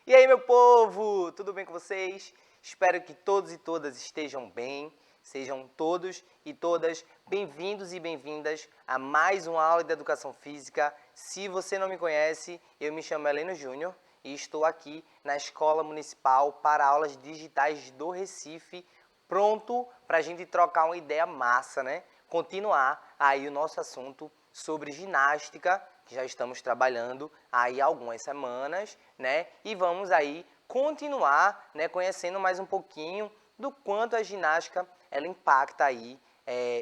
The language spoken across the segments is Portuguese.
E aí, meu povo, tudo bem com vocês? Espero que todos e todas estejam bem. Sejam todos e todas bem-vindos e bem-vindas a mais uma aula de Educação Física. Se você não me conhece, eu me chamo Heleno Júnior e estou aqui na Escola Municipal para Aulas Digitais do Recife, pronto para a gente trocar uma ideia massa, né? Continuar aí o nosso assunto sobre ginástica, que já estamos trabalhando aí há algumas semanas, né? E vamos aí continuar, né, conhecendo mais um pouquinho do quanto a ginástica ela impacta aí,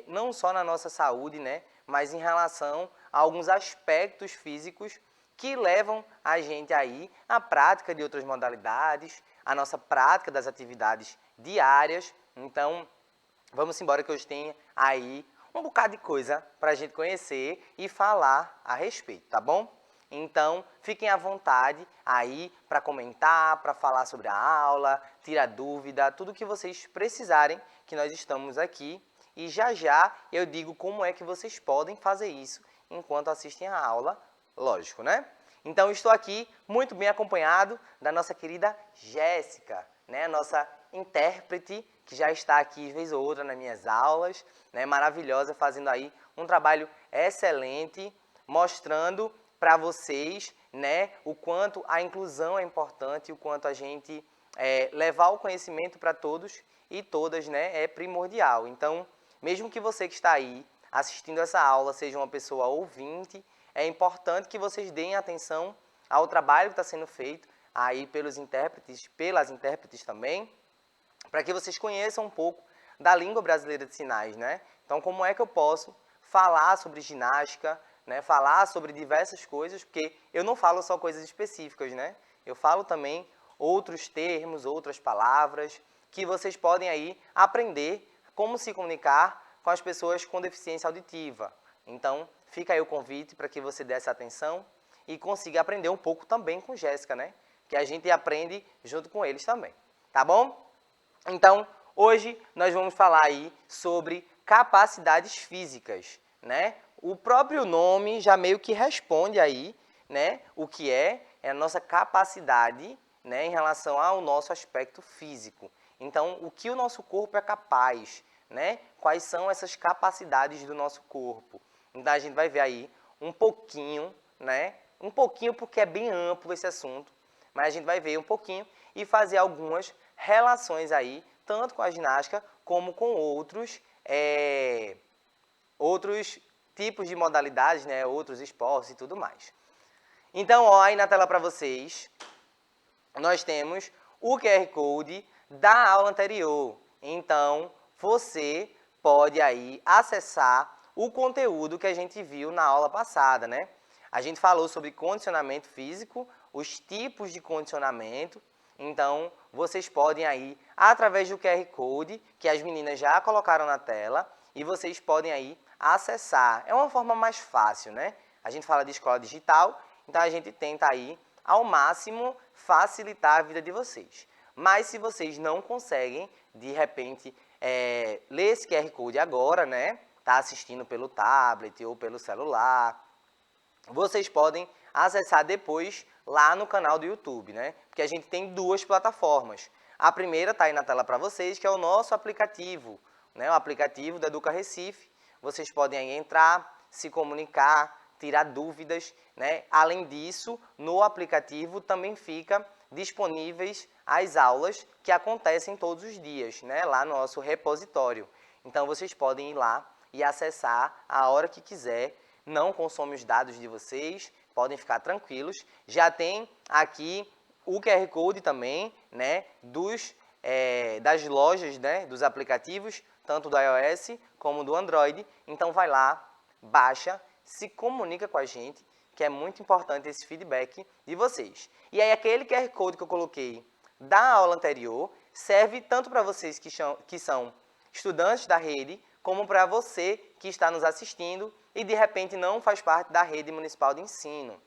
não só na nossa saúde, né, mas em relação a alguns aspectos físicos que levam a gente aí à prática de outras modalidades, a nossa prática das atividades diárias. Então, vamos embora que hoje tem aí um bocado de coisa para a gente conhecer e falar a respeito, tá bom? Então, fiquem à vontade aí para comentar, para falar sobre a aula, tirar dúvida, tudo que vocês precisarem, que nós estamos aqui. E já já eu digo como é que vocês podem fazer isso enquanto assistem a aula, lógico, né? Então, estou aqui muito bem acompanhado da nossa querida Jéssica, né? Nossa intérprete, que já está aqui vez ou outra nas minhas aulas, né? Maravilhosa, fazendo aí um trabalho excelente, mostrando para vocês, né, o quanto a inclusão é importante, o quanto a gente levar o conhecimento para todos e todas, né, é primordial. Então, mesmo que você que está aí assistindo essa aula seja uma pessoa ouvinte, é importante que vocês deem atenção ao trabalho que está sendo feito aí pelos intérpretes, pelas intérpretes também, para que vocês conheçam um pouco da língua brasileira de sinais, né? Então, como é que eu posso falar sobre ginástica, né? Falar sobre diversas coisas, porque eu não falo só coisas específicas, né? Eu falo também outros termos, outras palavras, que vocês podem aí aprender como se comunicar com as pessoas com deficiência auditiva. Então, fica aí o convite para que você dê essa atenção e consiga aprender um pouco também com Jéssica, né? Que a gente aprende junto com eles também, tá bom? Então, hoje nós vamos falar aí sobre capacidades físicas, né? O próprio nome já meio que responde aí, né? O que é a nossa capacidade, né, em relação ao nosso aspecto físico. Então, o que o nosso corpo é capaz, né? Quais são essas capacidades do nosso corpo? Então, a gente vai ver aí um pouquinho, né? Um pouquinho porque é bem amplo esse assunto, mas a gente vai ver um pouquinho e fazer algumas relações aí, tanto com a ginástica como com outros tipos de modalidades, né, outros esportes e tudo mais. Então, ó, aí na tela para vocês, nós temos o QR Code da aula anterior. Então, você pode aí acessar o conteúdo que a gente viu na aula passada, né? A gente falou sobre condicionamento físico, os tipos de condicionamento. Então, vocês podem aí, através do QR Code, que as meninas já colocaram na tela, e vocês podem aí acessar. É uma forma mais fácil, né? A gente fala de escola digital, então a gente tenta aí, ao máximo, facilitar a vida de vocês. Mas se vocês não conseguem, de repente, ler esse QR Code agora, né? Tá assistindo pelo tablet ou pelo celular, vocês podem acessar depois lá no canal do YouTube, né? Porque a gente tem duas plataformas. A primeira está aí na tela para vocês, que é o nosso aplicativo, né? O aplicativo da Educa Recife. Vocês podem aí entrar, se comunicar, tirar dúvidas, né? Além disso, no aplicativo também fica disponíveis as aulas que acontecem todos os dias, né? Lá no nosso repositório. Então, vocês podem ir lá e acessar a hora que quiser. Não consome os dados de vocês, podem ficar tranquilos. Já tem aqui o QR Code também, né, das lojas, né, dos aplicativos, tanto do iOS como do Android. Então vai lá, baixa, se comunica com a gente, que é muito importante esse feedback de vocês. E aí aquele QR Code que eu coloquei da aula anterior serve tanto para vocês que são estudantes da rede, como para você que está nos assistindo e de repente não faz parte da rede municipal de ensino.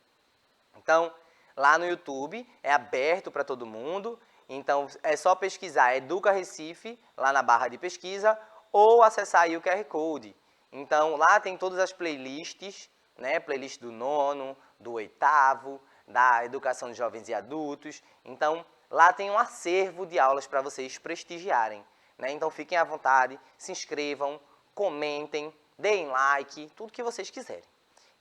Então, lá no YouTube é aberto para todo mundo, então é só pesquisar Educa Recife, lá na barra de pesquisa, ou acessar aí o QR Code. Então, lá tem todas as playlists, né? Playlist do nono, do oitavo, da educação de jovens e adultos. Então, lá tem um acervo de aulas para vocês prestigiarem, né? Então, fiquem à vontade, se inscrevam, comentem, deem like, tudo que vocês quiserem.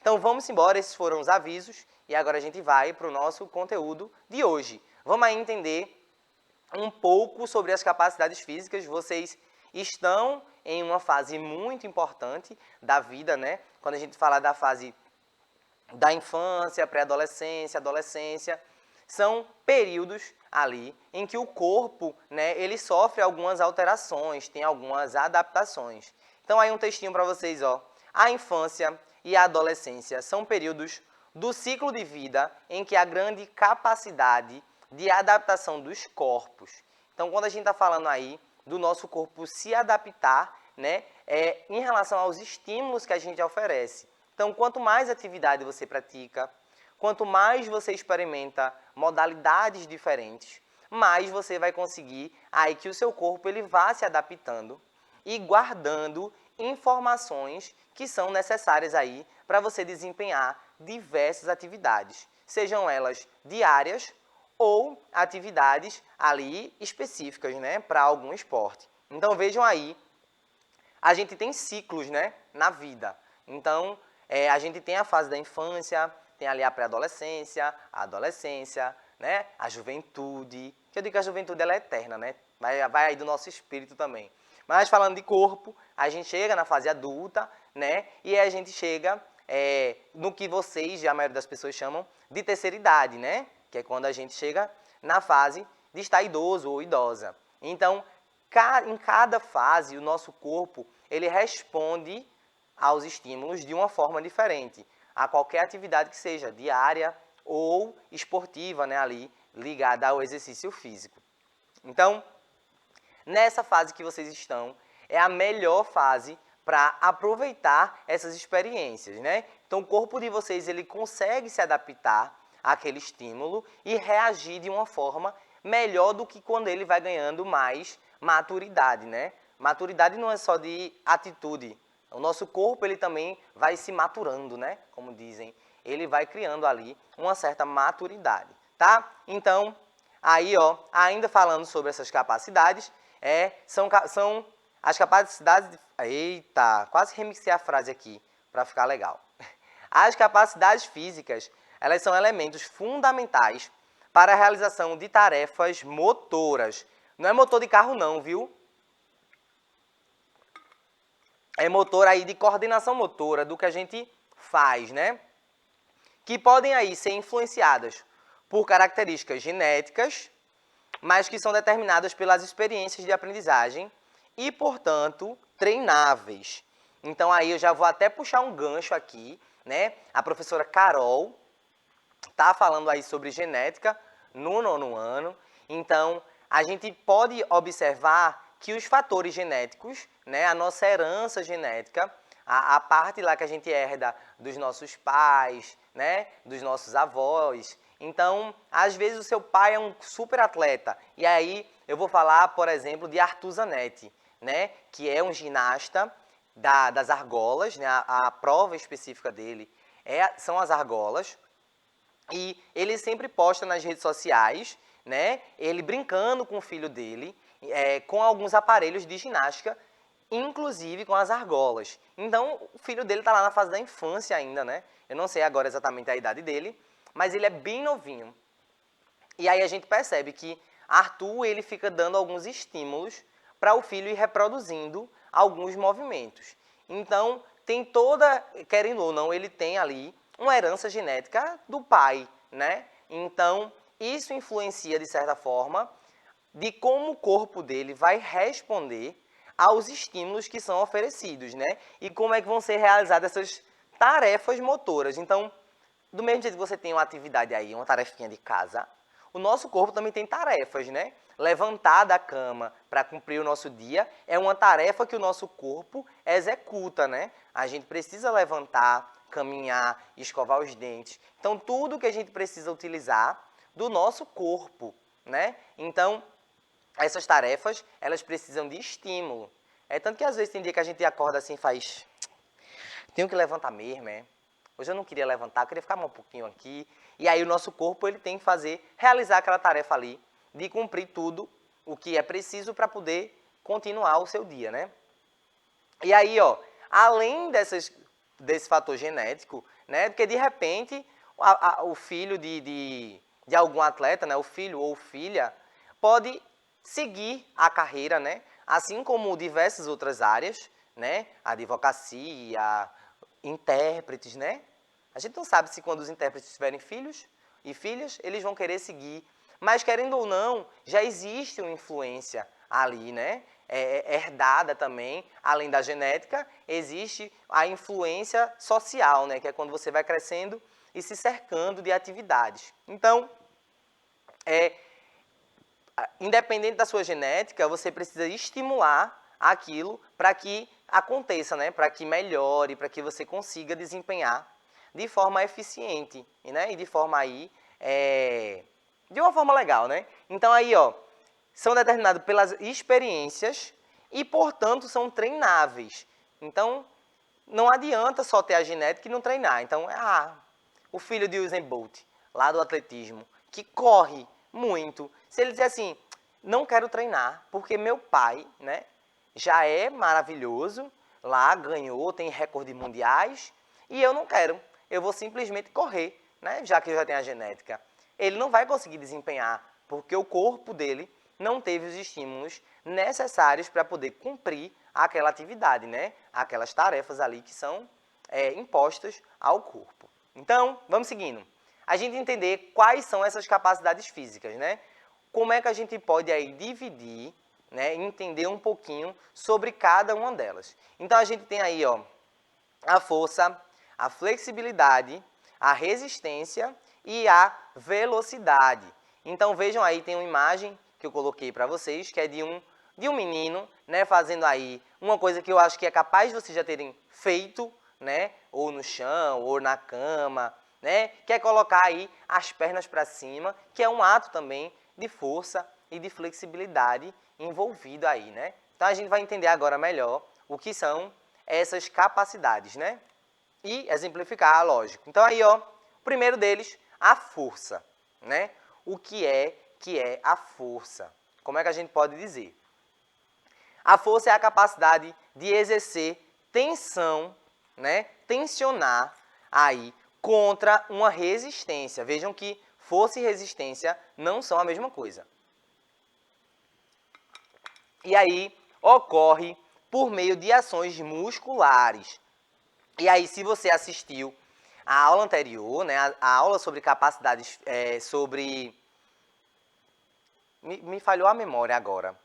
Então, vamos embora, esses foram os avisos e agora a gente vai para o nosso conteúdo de hoje. Vamos aí entender um pouco sobre as capacidades físicas. Vocês estão em uma fase muito importante da vida, né? Quando a gente fala da fase da infância, pré-adolescência, adolescência, são períodos ali em que o corpo, né, ele sofre algumas alterações, tem algumas adaptações. Então aí um textinho para vocês, ó. A infância e a adolescência são períodos do ciclo de vida em que há grande capacidade de adaptação dos corpos. Então, quando a gente está falando aí do nosso corpo se adaptar, né, em relação aos estímulos que a gente oferece. Então, quanto mais atividade você pratica, quanto mais você experimenta modalidades diferentes, mais você vai conseguir aí que o seu corpo ele vá se adaptando e guardando informações que são necessárias aí para você desempenhar diversas atividades, sejam elas diárias ou atividades ali específicas, né, para algum esporte. Então vejam aí, a gente tem ciclos, né, na vida. Então a gente tem a fase da infância, tem ali a pré-adolescência, a adolescência, né, a juventude. Que eu digo que a juventude ela é eterna, né? Vai aí do nosso espírito também. Mas falando de corpo, a gente chega na fase adulta, né? E aí a gente chega no que vocês, a maioria das pessoas chamam de terceira idade, né? Que é quando a gente chega na fase de estar idoso ou idosa. Então, em cada fase, o nosso corpo ele responde aos estímulos de uma forma diferente, a qualquer atividade que seja diária ou esportiva, né, ali ligada ao exercício físico. Então, nessa fase que vocês estão, é a melhor fase para aproveitar essas experiências, né? Então, o corpo de vocês ele consegue se adaptar àquele estímulo e reagir de uma forma melhor do que quando ele vai ganhando mais maturidade, né? Maturidade não é só de atitude. O nosso corpo ele também vai se maturando, né? Como dizem, ele vai criando ali uma certa maturidade, tá? Então, aí, ó, ainda falando sobre essas capacidades, são as capacidades... Eita, quase remixei a frase aqui para ficar legal. As capacidades físicas, elas são elementos fundamentais para a realização de tarefas motoras. Não é motor de carro não, viu? É motor aí de coordenação motora, do que a gente faz, né? Que podem aí ser influenciadas por características genéticas, mas que são determinadas pelas experiências de aprendizagem e, portanto, treináveis. Então aí eu já vou até puxar um gancho aqui, né? A professora Carol está falando aí sobre genética no 9º ano. Então, a gente pode observar que os fatores genéticos, né, a nossa herança genética, a parte lá que a gente herda dos nossos pais, né, dos nossos avós. Então, às vezes o seu pai é um super atleta. E aí eu vou falar, por exemplo, de Arthur Zanetti, né, que é um ginasta das argolas, né, a prova específica dele são as argolas. E ele sempre posta nas redes sociais, né, ele brincando com o filho dele, com alguns aparelhos de ginástica, inclusive com as argolas. Então, o filho dele está lá na fase da infância ainda, né? Eu não sei agora exatamente a idade dele, mas ele é bem novinho. E aí a gente percebe que Arthur, ele fica dando alguns estímulos para o filho ir reproduzindo alguns movimentos. Então, tem toda, querendo ou não, ele tem ali uma herança genética do pai, né? Então, isso influencia, de certa forma, de como o corpo dele vai responder aos estímulos que são oferecidos, né? E como é que vão ser realizadas essas tarefas motoras. Então, do mesmo jeito que você tem uma atividade aí, uma tarefinha de casa, o nosso corpo também tem tarefas, né? Levantar da cama para cumprir o nosso dia é uma tarefa que o nosso corpo executa, né? A gente precisa levantar, caminhar, escovar os dentes. Então, tudo que a gente precisa utilizar do nosso corpo, né? Então, essas tarefas, elas precisam de estímulo. É tanto que às vezes tem dia que a gente acorda assim e faz... Tenho que levantar mesmo, hoje eu não queria levantar, eu queria ficar um pouquinho aqui. E aí o nosso corpo ele tem que realizar aquela tarefa ali, de cumprir tudo o que é preciso para poder continuar o seu dia, né? E aí, ó, além desse fator genético, né? Porque de repente o filho de algum atleta, né? O filho ou filha pode seguir a carreira, né? Assim como diversas outras áreas, né? Advocacia, intérpretes, né? A gente não sabe se quando os intérpretes tiverem filhos e filhas, eles vão querer seguir. Mas, querendo ou não, já existe uma influência ali, né? Herdada também, além da genética, existe a influência social, né? Que é quando você vai crescendo e se cercando de atividades. Então, independente da sua genética, você precisa estimular aquilo para que aconteça, né? Para que melhore, para que você consiga desempenhar de forma eficiente, né? E de forma aí, de uma forma legal, né? Então aí, ó, são determinados pelas experiências e, portanto, são treináveis. Então, não adianta só ter a genética e não treinar. Então, o filho de Usain Bolt, lá do atletismo, que corre muito, se ele dizer assim, não quero treinar, porque meu pai, né, já é maravilhoso, lá ganhou, tem recorde mundiais, e eu não quero, eu vou simplesmente correr, né, já que eu já tenho a genética. Ele não vai conseguir desempenhar, porque o corpo dele não teve os estímulos necessários para poder cumprir aquela atividade, né, aquelas tarefas ali que são impostas ao corpo. Então, vamos seguindo. A gente entender quais são essas capacidades físicas, né? Como é que a gente pode aí dividir, né, entender um pouquinho sobre cada uma delas. Então a gente tem aí, ó, a força, a flexibilidade, a resistência e a velocidade. Então vejam aí, tem uma imagem que eu coloquei para vocês, que é de um menino, né, fazendo aí uma coisa que eu acho que é capaz de vocês já terem feito, né, ou no chão, ou na cama, né, que é colocar aí as pernas para cima, que é um ato também de força e de flexibilidade envolvido aí, né? Então a gente vai entender agora melhor o que são essas capacidades, né? E exemplificar, lógico. Então aí, ó, o primeiro deles, a força, né? O que é a força? Como é que a gente pode dizer? A força é a capacidade de exercer tensão, né? Tensionar aí contra uma resistência. Vejam que força e resistência não são a mesma coisa. E aí ocorre por meio de ações musculares. E aí, se você assistiu a aula anterior, né, a aula sobre capacidades, Me falhou a memória agora.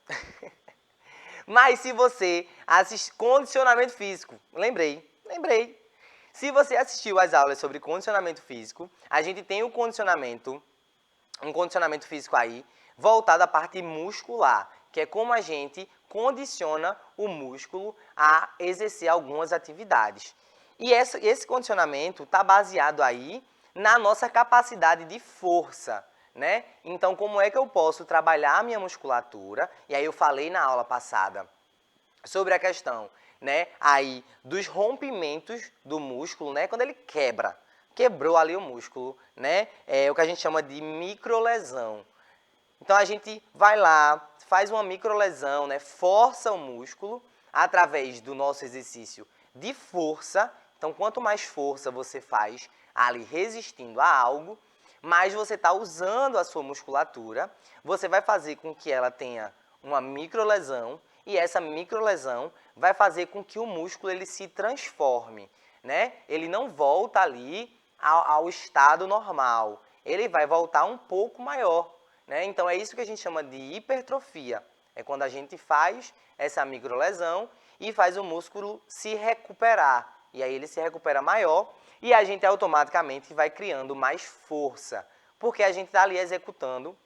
Mas se você assiste condicionamento físico, lembrei. Se você assistiu às aulas sobre condicionamento físico, a gente tem um condicionamento físico aí voltado à parte muscular, que é como a gente condiciona o músculo a exercer algumas atividades. E esse condicionamento está baseado aí na nossa capacidade de força, né? Então, como é que eu posso trabalhar a minha musculatura? E aí eu falei na aula passada sobre a questão, né, aí dos rompimentos do músculo, né, quando ele quebrou ali o músculo, né, é o que a gente chama de microlesão. Então a gente vai lá, faz uma microlesão, né, força o músculo através do nosso exercício de força. Então quanto mais força você faz ali resistindo a algo, mais você está usando a sua musculatura, você vai fazer com que ela tenha uma microlesão e essa microlesão vai fazer com que o músculo ele se transforme, né? Ele não volta ali ao estado normal, ele vai voltar um pouco maior, né? Então é isso que a gente chama de hipertrofia, é quando a gente faz essa microlesão e faz o músculo se recuperar, e aí ele se recupera maior e a gente automaticamente vai criando mais força, porque a gente está ali executando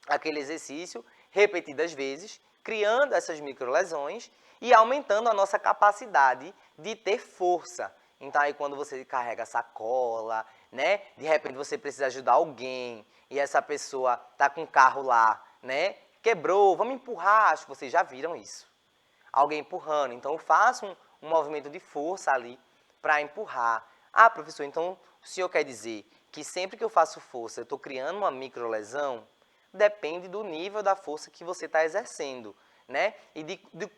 aquele exercício repetidas vezes, criando essas microlesões e aumentando a nossa capacidade de ter força. Então aí quando você carrega sacola, né, de repente você precisa ajudar alguém e essa pessoa tá com o carro lá, né, quebrou, vamos empurrar, acho que vocês já viram isso. Alguém empurrando, então eu faço um movimento de força ali para empurrar Ah, professor, então o senhor quer dizer que sempre que eu faço força eu estou criando uma microlesão? Depende do nível da força que você está exercendo, né? E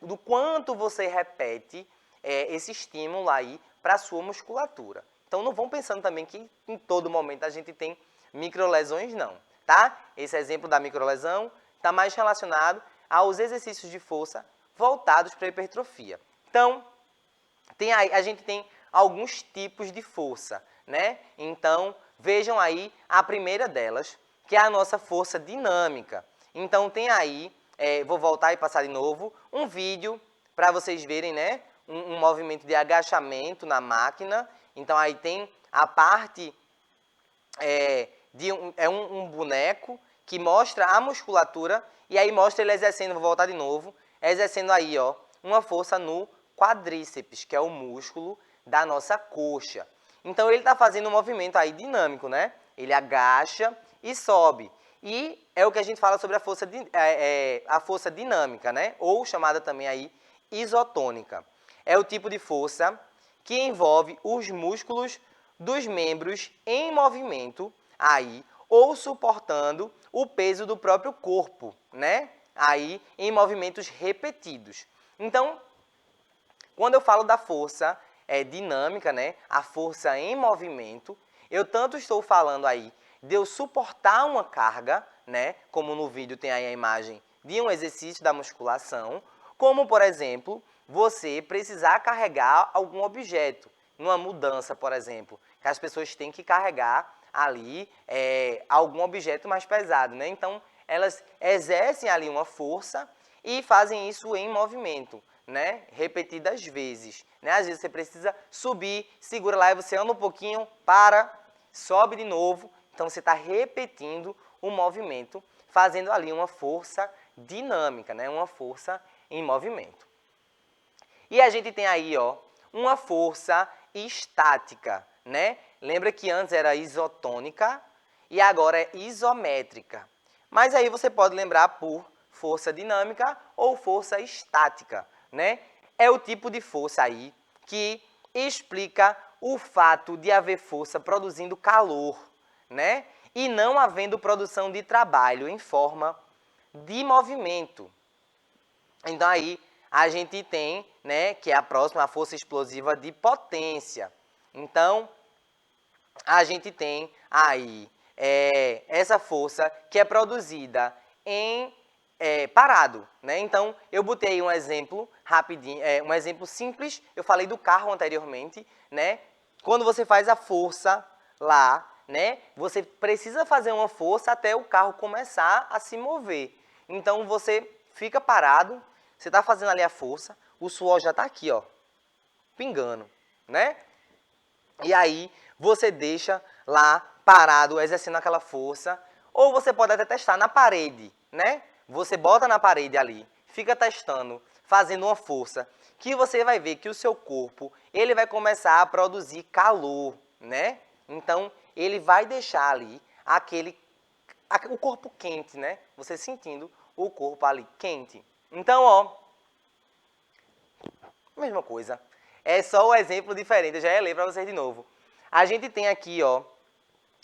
do quanto você repete esse estímulo aí para a sua musculatura. Então não vão pensando também que em todo momento a gente tem microlesões, não, tá? Esse exemplo da microlesão está mais relacionado aos exercícios de força voltados para a hipertrofia. Então, a gente tem alguns tipos de força, né? Então, vejam aí a primeira delas, que é a nossa força dinâmica. Então, tem aí, vou voltar e passar de novo, um vídeo para vocês verem, né? Um movimento de agachamento na máquina. Então, aí tem a parte um boneco que mostra a musculatura e aí mostra ele exercendo, vou voltar de novo, exercendo aí, ó, uma força no quadríceps, que é o músculo da nossa coxa. Então ele está fazendo um movimento aí dinâmico, né? Ele agacha e sobe. E é o que a gente fala sobre a força dinâmica, né? Ou chamada também aí isotônica. É o tipo de força que envolve os músculos dos membros em movimento aí ou suportando o peso do próprio corpo, né? Aí em movimentos repetidos. Então, quando eu falo da força dinâmica, né? A força em movimento, eu tanto estou falando aí de eu suportar uma carga, né? Como no vídeo tem aí a imagem de um exercício da musculação, como, por exemplo, você precisar carregar algum objeto, numa mudança, por exemplo, que as pessoas têm que carregar ali algum objeto mais pesado, né? Então, elas exercem ali uma força e fazem isso em movimento, né? Repetidas vezes, né? Às vezes você precisa subir, segura lá e você anda um pouquinho, para, sobe de novo. Então, você está repetindo o movimento, fazendo ali uma força dinâmica, né? Uma força em movimento. E a gente tem aí, ó, uma força estática, né? Lembra que antes era isotônica e agora é isométrica. Mas aí você pode lembrar por força dinâmica ou força estática, né? É o tipo de força aí que explica o fato de haver força produzindo calor, né? E não havendo produção de trabalho em forma de movimento. Então aí a gente tem, né, que é a próxima, a força explosiva de potência. Então, a gente tem aí essa força que é produzida em parado, né? Então, eu botei um exemplo rapidinho, um exemplo simples. Eu falei do carro anteriormente, né? Quando você faz a força lá, né? Você precisa fazer uma força até o carro começar a se mover. Então, você fica parado, você está fazendo ali a força, o suor já está aqui, ó, pingando, né? E aí você deixa lá parado, exercendo aquela força. Ou você pode até testar na parede, né? Você bota na parede ali, fica testando, fazendo uma força, que você vai ver que o seu corpo, ele vai começar a produzir calor, né? Então, ele vai deixar ali o corpo quente, né? Você sentindo o corpo ali quente. Então, ó, mesma coisa. É só o exemplo diferente, eu já ia ler para vocês de novo. A gente tem aqui, ó,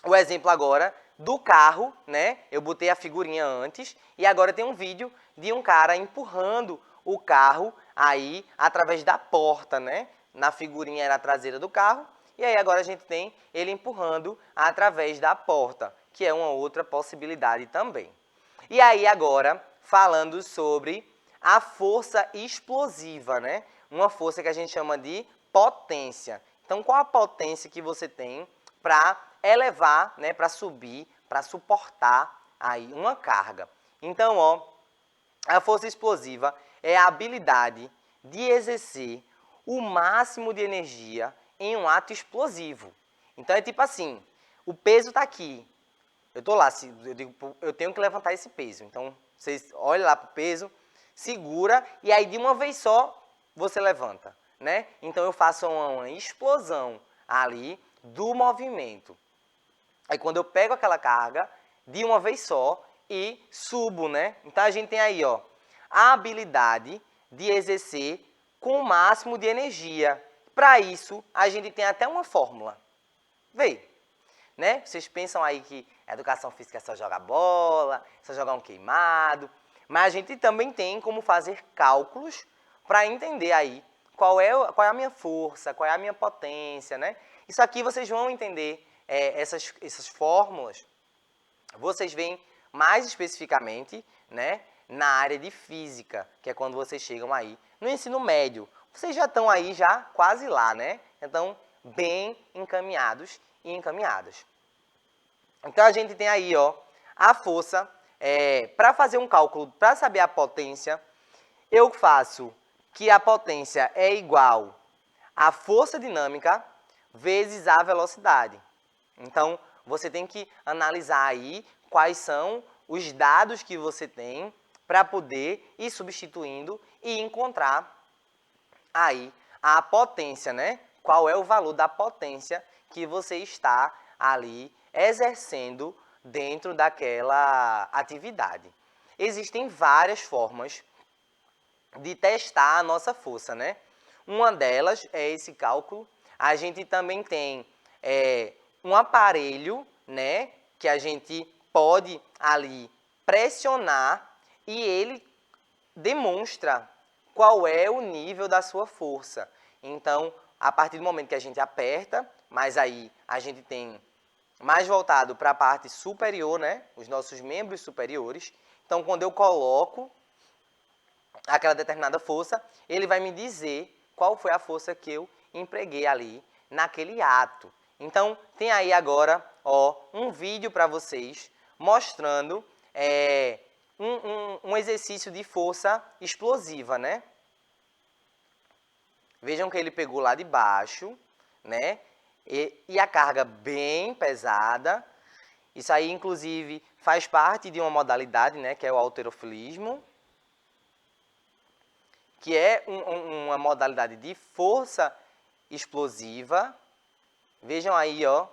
o exemplo agora do carro, né? Eu botei a figurinha antes e agora tem um vídeo de um cara empurrando o carro aí através da porta, né? Na figurinha era a traseira do carro e aí agora a gente tem ele empurrando através da porta, que é uma outra possibilidade também. E aí agora, falando sobre a força explosiva, né? Uma força que a gente chama de potência. Então, qual a potência que você tem para elevar, né, para subir, para suportar aí uma carga? Então, ó, a força explosiva é a habilidade de exercer o máximo de energia em um ato explosivo. Então, é tipo assim, o peso está aqui. Eu tô lá, eu digo, eu tenho que levantar esse peso. Então, vocês olham lá para o peso, segura e aí de uma vez só você levanta, né? Então eu faço uma explosão ali do movimento. Aí quando eu pego aquela carga de uma vez só e subo, né? Então a gente tem aí, ó, a habilidade de exercer com o máximo de energia. Para isso, a gente tem até uma fórmula. Vê, né? Vocês pensam aí que a educação física é só jogar bola, só jogar um queimado, mas a gente também tem como fazer cálculos para entender aí qual é a minha força, qual é a minha potência, né? Isso aqui vocês vão entender, essas fórmulas, vocês veem mais especificamente, né, na área de física, que é quando vocês chegam aí no ensino médio. Vocês já estão aí já quase lá, né? Então, bem encaminhados e encaminhadas. Então, a gente tem aí, ó, a força. Para fazer um cálculo, para saber a potência, eu faço que a potência é igual à força dinâmica vezes a velocidade. Então, você tem que analisar aí quais são os dados que você tem para poder ir substituindo e encontrar aí a potência, né? Qual é o valor da potência que você está ali exercendo dentro daquela atividade. Existem várias formas de testar a nossa força, né? Uma delas é esse cálculo. A gente também tem um aparelho, né, que a gente pode ali pressionar e ele demonstra qual é o nível da sua força. Então, a partir do momento que a gente aperta, mas aí a gente tem mais voltado para a parte superior, né, os nossos membros superiores. Então, quando eu coloco aquela determinada força, ele vai me dizer qual foi a força que eu empreguei ali naquele ato. Então, tem aí agora, ó, um vídeo para vocês mostrando um exercício de força explosiva, né? Vejam que ele pegou lá de baixo, né? E a carga bem pesada. Isso aí, inclusive, faz parte de uma modalidade, né? Que é o halterofilismo, que é uma modalidade de força explosiva. Vejam aí, ó.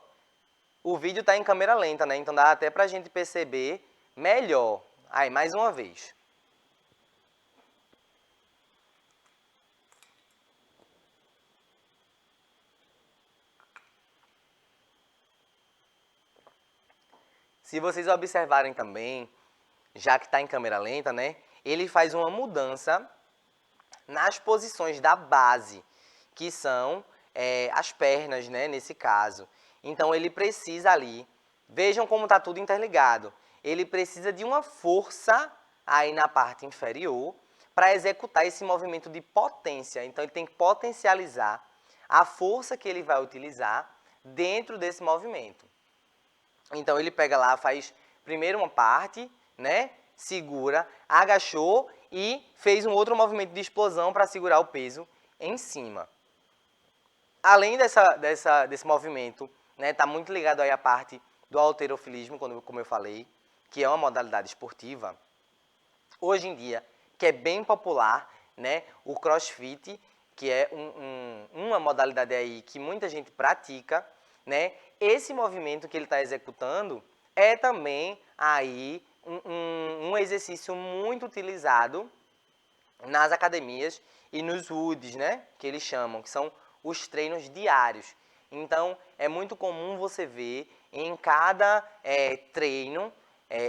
O vídeo está em câmera lenta, né? Então dá até para a gente perceber melhor. Aí, mais uma vez. Se vocês observarem também, já que está em câmera lenta, né? Ele faz uma mudança nas posições da base, que são as pernas, né? Nesse caso. Então ele precisa ali, vejam como está tudo interligado. Ele precisa de uma força aí na parte inferior para executar esse movimento de potência. Então ele tem que potencializar a força que ele vai utilizar dentro desse movimento. Então ele pega lá, faz primeiro uma parte, né? Segura, agachou e fez um outro movimento de explosão para segurar o peso em cima. Além desse movimento, né, tá muito ligado aí à parte do halterofilismo, como eu falei, que é uma modalidade esportiva. Hoje em dia, que é bem popular, né, o CrossFit, que é uma modalidade aí que muita gente pratica, né? Esse movimento que ele está executando é também aí um exercício muito utilizado nas academias e nos WODs, né? Que eles chamam, que são os treinos diários. Então, é muito comum você ver em cada treino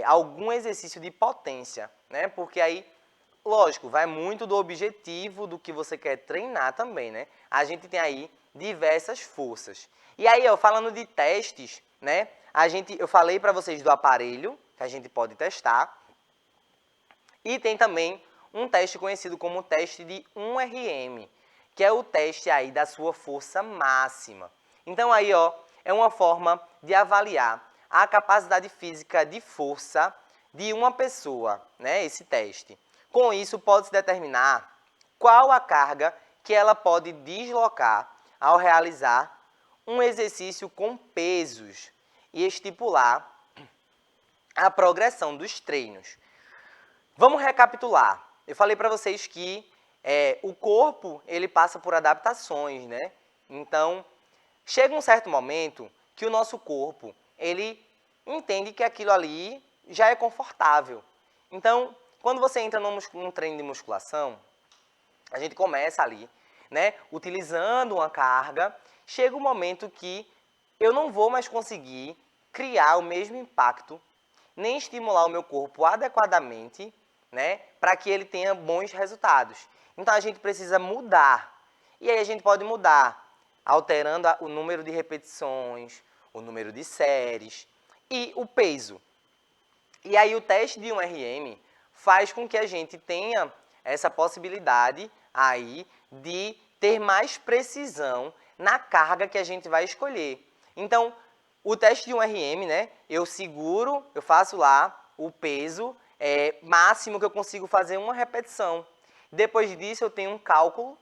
algum exercício de potência, né? Porque aí, lógico, vai muito do objetivo do que você quer treinar também, né? A gente tem aí diversas forças. E aí, ó, falando de testes, né? Eu falei para vocês do aparelho que a gente pode testar. E tem também um teste conhecido como teste de 1RM, que é o teste aí da sua força máxima. Então aí, ó, é uma forma de avaliar a capacidade física de força de uma pessoa, né, esse teste. Com isso, pode-se determinar qual a carga que ela pode deslocar ao realizar um exercício com pesos e estipular a progressão dos treinos. Vamos recapitular. Eu falei para vocês que o corpo ele passa por adaptações, né? Então, chega um certo momento que o nosso corpo ele entende que aquilo ali já é confortável. Então, quando você entra num treino de musculação, a gente começa ali, né, utilizando uma carga, chega um momento que eu não vou mais conseguir criar o mesmo impacto, nem estimular o meu corpo adequadamente, né, para que ele tenha bons resultados. Então a gente precisa mudar. E aí a gente pode mudar alterando o número de repetições, o número de séries e o peso. E aí o teste de 1RM faz com que a gente tenha essa possibilidade aí de ter mais precisão na carga que a gente vai escolher. Então, o teste de 1RM, né, eu seguro, eu faço lá o peso máximo que eu consigo fazer uma repetição. Depois disso, eu tenho um cálculo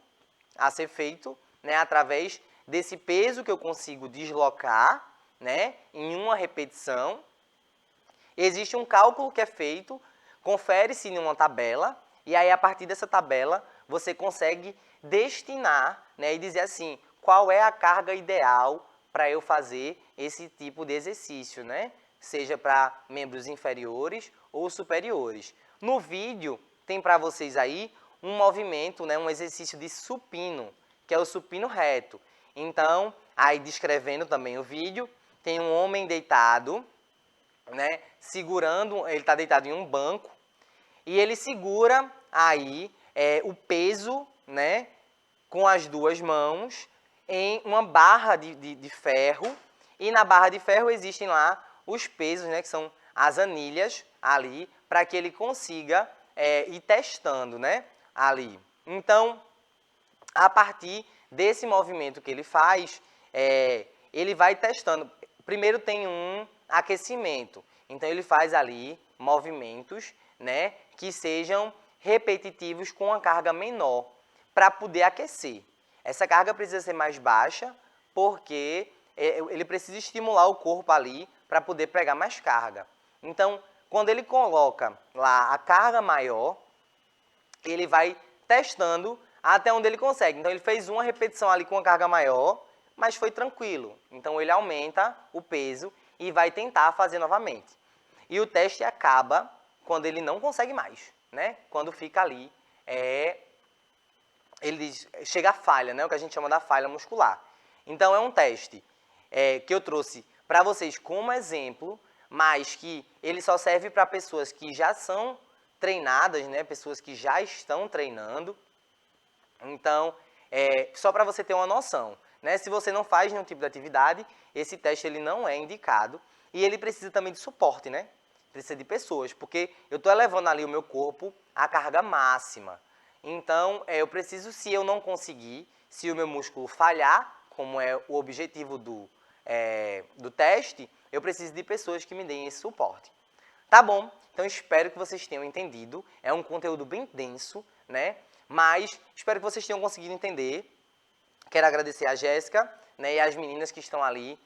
a ser feito, né, através desse peso que eu consigo deslocar, né, em uma repetição. Existe um cálculo que é feito, confere-se em uma tabela, e aí a partir dessa tabela você consegue destinar, né, e dizer assim, qual é a carga ideal para eu fazer esse tipo de exercício, né? Seja para membros inferiores ou superiores. No vídeo tem para vocês aí um movimento, né, um exercício de supino, que é o supino reto. Então, aí descrevendo também o vídeo, tem um homem deitado, né, segurando, ele está deitado em um banco, e ele segura aí o peso, né, com as duas mãos em uma barra de ferro, e na barra de ferro existem lá os pesos, né, que são as anilhas ali, para que ele consiga ir testando, né, ali. Então, a partir desse movimento que ele faz, ele vai testando. Primeiro tem um aquecimento, então ele faz ali movimentos, né, que sejam repetitivos com uma carga menor, para poder aquecer. Essa carga precisa ser mais baixa, porque ele precisa estimular o corpo ali para poder pegar mais carga. Então, quando ele coloca lá a carga maior, ele vai testando até onde ele consegue. Então, ele fez uma repetição ali com uma carga maior, mas foi tranquilo. Então, ele aumenta o peso e vai tentar fazer novamente. E o teste acaba quando ele não consegue mais, né? Quando fica ali, chega a falha, né? O que a gente chama da falha muscular. Então, é um teste que eu trouxe para vocês como exemplo, mas que ele só serve para pessoas que já são treinadas, né? Pessoas que já estão treinando. Então, só para você ter uma noção, né? Se você não faz nenhum tipo de atividade, esse teste ele não é indicado e ele precisa também de suporte, né? Precisa de pessoas, porque eu estou elevando ali o meu corpo à carga máxima. Então, eu preciso, se eu não conseguir, se o meu músculo falhar, como é o objetivo do teste, eu preciso de pessoas que me deem esse suporte. Tá bom? Então, espero que vocês tenham entendido. É um conteúdo bem denso, né? Mas espero que vocês tenham conseguido entender. Quero agradecer a Jéssica, né, e as meninas que estão ali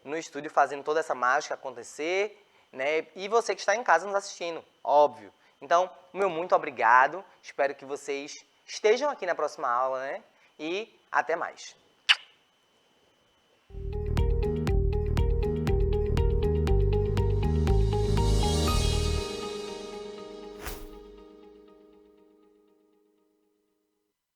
no estúdio fazendo toda essa mágica acontecer, né? E você que está em casa nos assistindo, óbvio. Então, meu muito obrigado. Espero que vocês estejam aqui na próxima aula, né? E até mais.